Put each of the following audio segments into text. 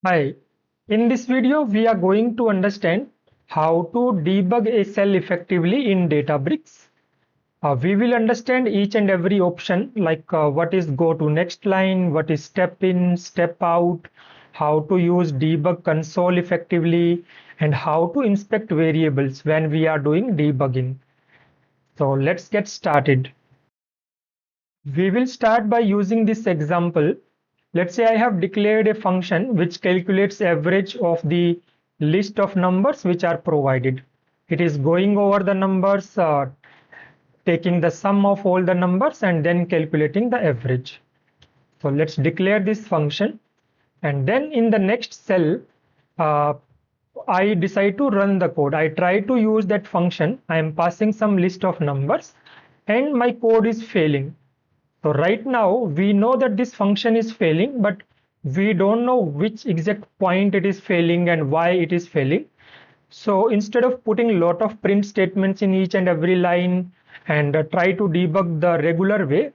Hi, in this video we are going to understand how to debug a cell effectively in Databricks. We will understand each and every option like what is go to next line, what is step in, step out, how to use Debug Console effectively, and how to inspect variables when we are doing debugging. So let's get started. We will start by using this example. Let's say I have declared a function which calculates average of the list of numbers which are provided. It is going over the numbers, taking the sum of all the numbers and then calculating the average. So let's declare this function, and then in the next cell, uh, I decide to run the code. I try to use that function. I am passing some list of numbers and my code is failing. So right now we know that this function is failing, but we don't know which exact point it is failing and why it is failing. So instead of putting a lot of print statements in each and every line and try to debug the regular way,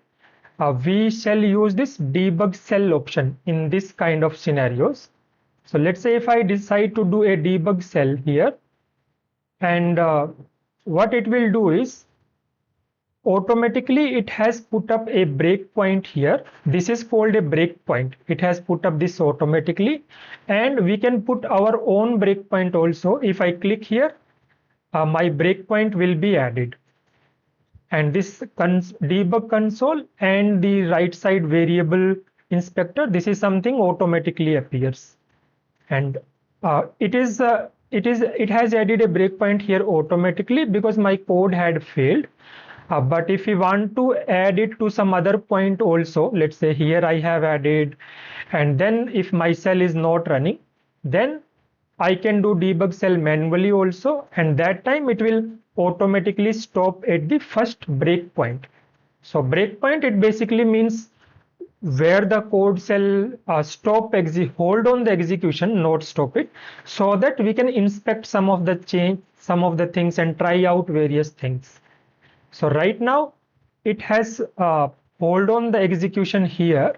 we shall use this debug cell option in this kind of scenarios. So let's say if I decide to do a debug cell here, and what it will do is automatically it has put up a breakpoint here. This is called a breakpoint. It has put up this automatically, and we can put our own breakpoint also. If I click here, my breakpoint will be added. And this debug console and the right side variable inspector, this is something automatically appears. And it has added a breakpoint here automatically because my code had failed. But if we want to add it to some other point also, let's say here I have added, and then if my cell is not running, then I can do debug cell manually also, and that time it will automatically stop at the first breakpoint. So breakpoint, it basically means where the code cell hold on the execution, not stop it, so that we can inspect some of the things and try out various things. So right now it has hold on the execution here,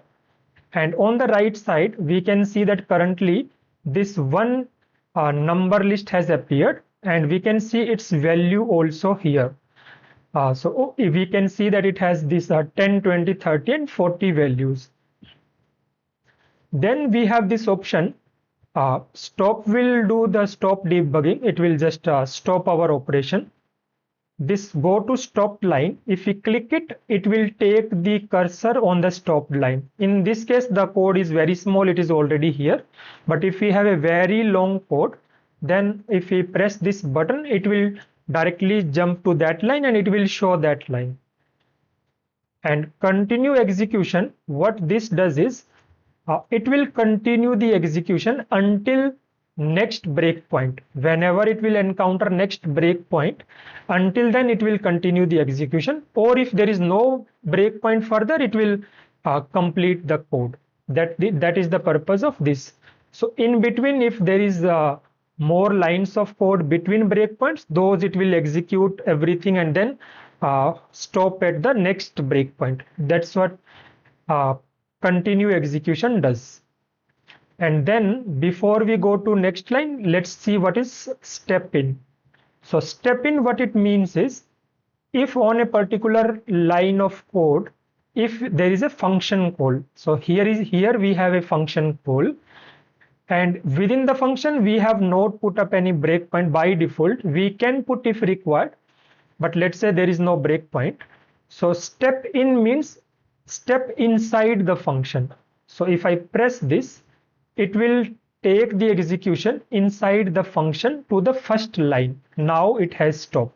and on the right side we can see that currently this one number list has appeared, and we can see its value also here. So we can see that it has this 10, 20, 30 and 40 values. Then we have this option, stop will do the stop debugging. It will just stop our operation. This go to stop line, if we click it, it will take the cursor on the stop line. In this case the code is very small, it is already here. But if we have a very long code, then if we press this button, it will directly jump to that line and it will show that line. And continue execution, what this does is it will continue the execution until next breakpoint. Whenever it will encounter next breakpoint, until then it will continue the execution, or if there is no breakpoint further, it will complete the code. That is the purpose of this. So in between, if there is more lines of code between breakpoints, those it will execute everything and then stop at the next breakpoint. That's what continue execution does. And then before we go to next line, let's see what is step in. So step in, what it means is, if on a particular line of code, if there is a function call, so here we have a function call, and within the function we have not put up any breakpoint by default. We can put if required, but let's say there is no breakpoint. So step in means step inside the function. So if I press this, it will take the execution inside the function to the first line. Now it has stopped.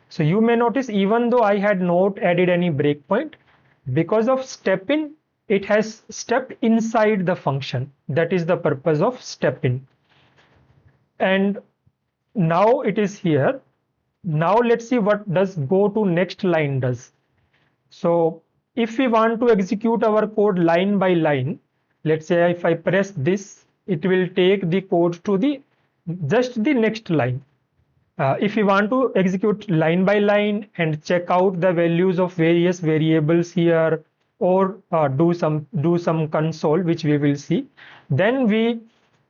So you may notice, even though I had not added any breakpoint, because of step in, it has stepped inside the function. That is the purpose of step in. And now it is here. Now let's see what does go to next line does. So if we want to execute our code line by line, let's say if I press this, it will take the code to just the next line. If we want to execute line by line and check out the values of various variables here, or do some console, which we will see, then we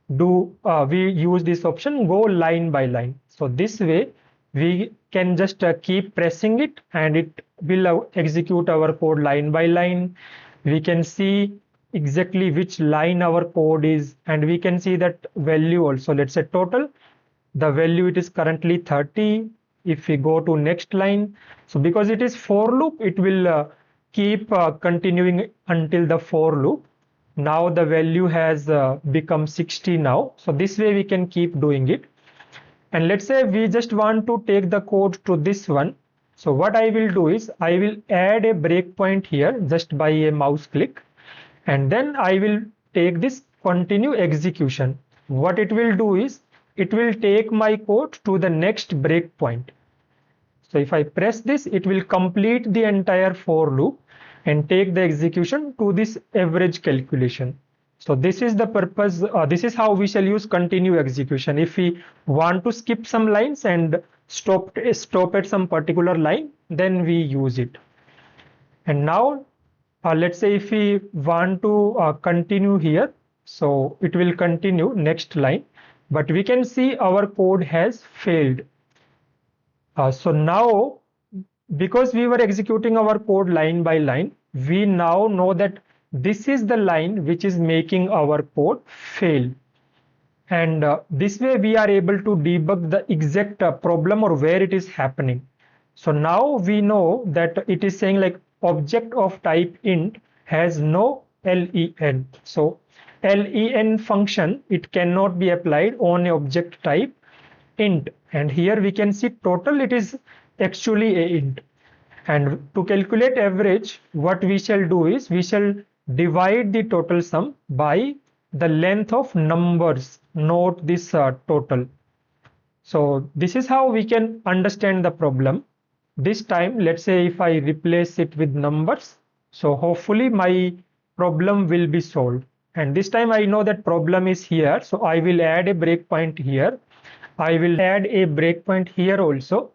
we use this option go line by line. So this way we can just keep pressing it and it will execute our code line by line. We can see exactly which line our code is, and we can see that value also. Let's say total, the value it is currently 30. If we go to next line, so because it is for loop, it will keep continuing until the for loop. Now the value has become 60 now. So this way we can keep doing it. And let's say we just want to take the code to this one. So what I will do is I will add a breakpoint here just by a mouse click, and then I will take this continue execution. What it will do is it will take my code to the next breakpoint. So if I press this, it will complete the entire for loop and take the execution to this average calculation. So this is the purpose, this is how we shall use continue execution. If we want to skip some lines and stop at some particular line, then we use it. And now let's say if we want to continue here, so it will continue next line, but we can see our code has failed. So now, because we were executing our code line by line, we now know that this is the line which is making our code fail. And this way we are able to debug the exact problem or where it is happening. So now we know that it is saying like object of type int has no len. So len function, it cannot be applied on a object type int. And here we can see total, it is actually a int. And to calculate average, what we shall do is we shall divide the total sum by the length of numbers, not this total. So this is how we can understand the problem. This time, let's say if I replace it with numbers, so hopefully my problem will be solved. And this time I know that problem is here, so I will add a breakpoint here. I will add a breakpoint here also,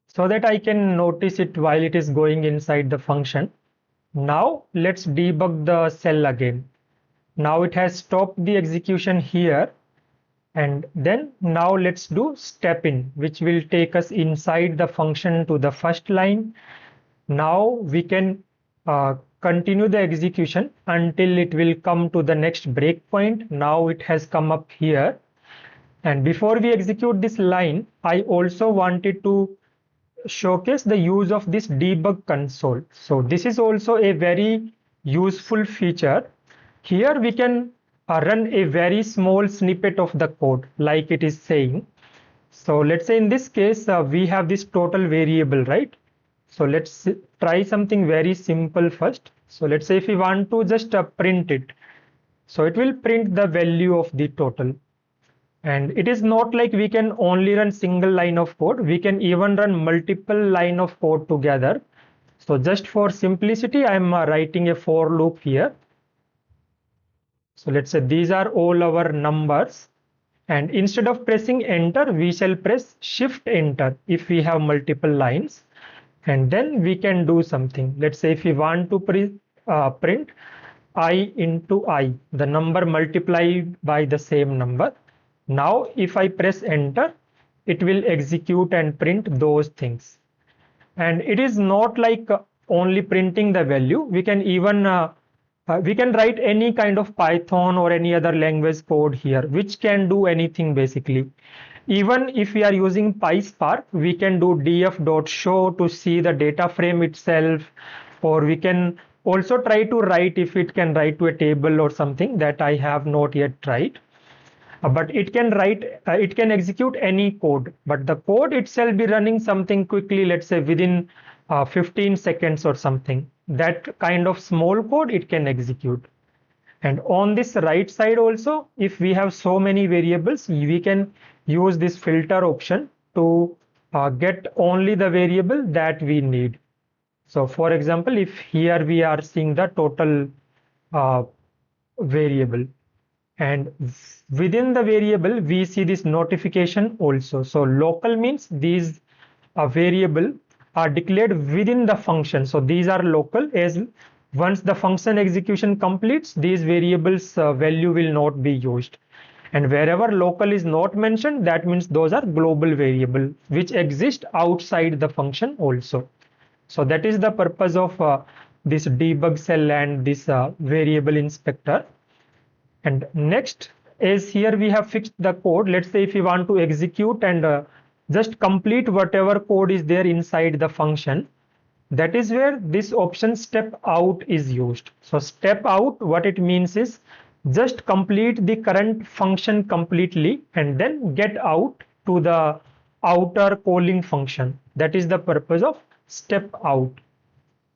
so that I can notice it while it is going inside the function. Now let's debug the cell again. Now it has stopped the execution here, and then now let's do step in, which will take us inside the function to the first line. Now we can continue the execution until it will come to the next breakpoint. Now it has come up here. And before we execute this line, I also wanted to showcase the use of this debug console. So this is also a very useful feature. Here we can run a very small snippet of the code like it is saying. So let's say in this case, we have this total variable, right? So let's try something very simple first. So let's say if we want to just print it, so it will print the value of the total. And it is not like we can only run single line of code. We can even run multiple line of code together. So just for simplicity, I'm writing a for loop here. So let's say these are all our numbers. And instead of pressing enter, we shall press shift enter if we have multiple lines. And then we can do something. Let's say if we want to print I into I, the number multiplied by the same number. Now, if I press enter, it will execute and print those things. And it is not like only printing the value. We can even we can write any kind of Python or any other language code here, which can do anything basically. Even if we are using PySpark, we can do df.show to see the data frame itself, or we can also try to write if it can write to a table or something that I have not yet tried. But it can write, it can execute any code, but the code itself be running something quickly, let's say within 15 seconds or something. That kind of small code it can execute. And on this right side also, if we have so many variables, we can use this filter option to get only the variable that we need. So for example, if here we are seeing the total variable, and within the variable we see this notification also. So local means these variable are declared within the function. So these are local, as Once the function execution completes, these variables value will not be used. And wherever local is not mentioned, that means those are global variable which exist outside the function also. So that is the purpose of this debug cell and this variable inspector. And next is here we have fixed the code. Let's say if you want to execute and just complete whatever code is there inside the function, that is where this option step out is used. So step out, what it means is just complete the current function completely and then get out to the outer calling function. That is the purpose of step out.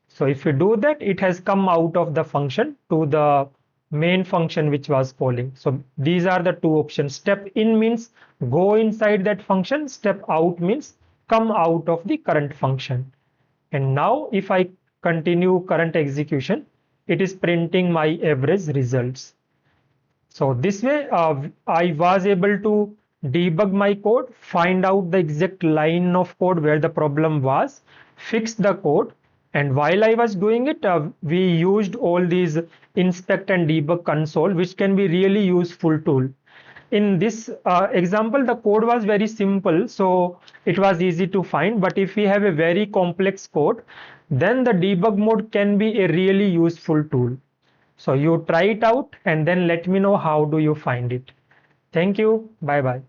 So if you do that, it has come out of the function to the main function which was calling. So these are the two options. Step in means go inside that function. Step out means come out of the current function. And now if I continue current execution, it is printing my average results. So this way I was able to debug my code, find out the exact line of code where the problem was, fix the code. And while I was doing it, we used all these inspect and debug console, which can be really useful tool. In this example, the code was very simple, so it was easy to find. But if we have a very complex code, then the debug mode can be a really useful tool. So you try it out and then let me know how do you find it. Thank you. Bye bye.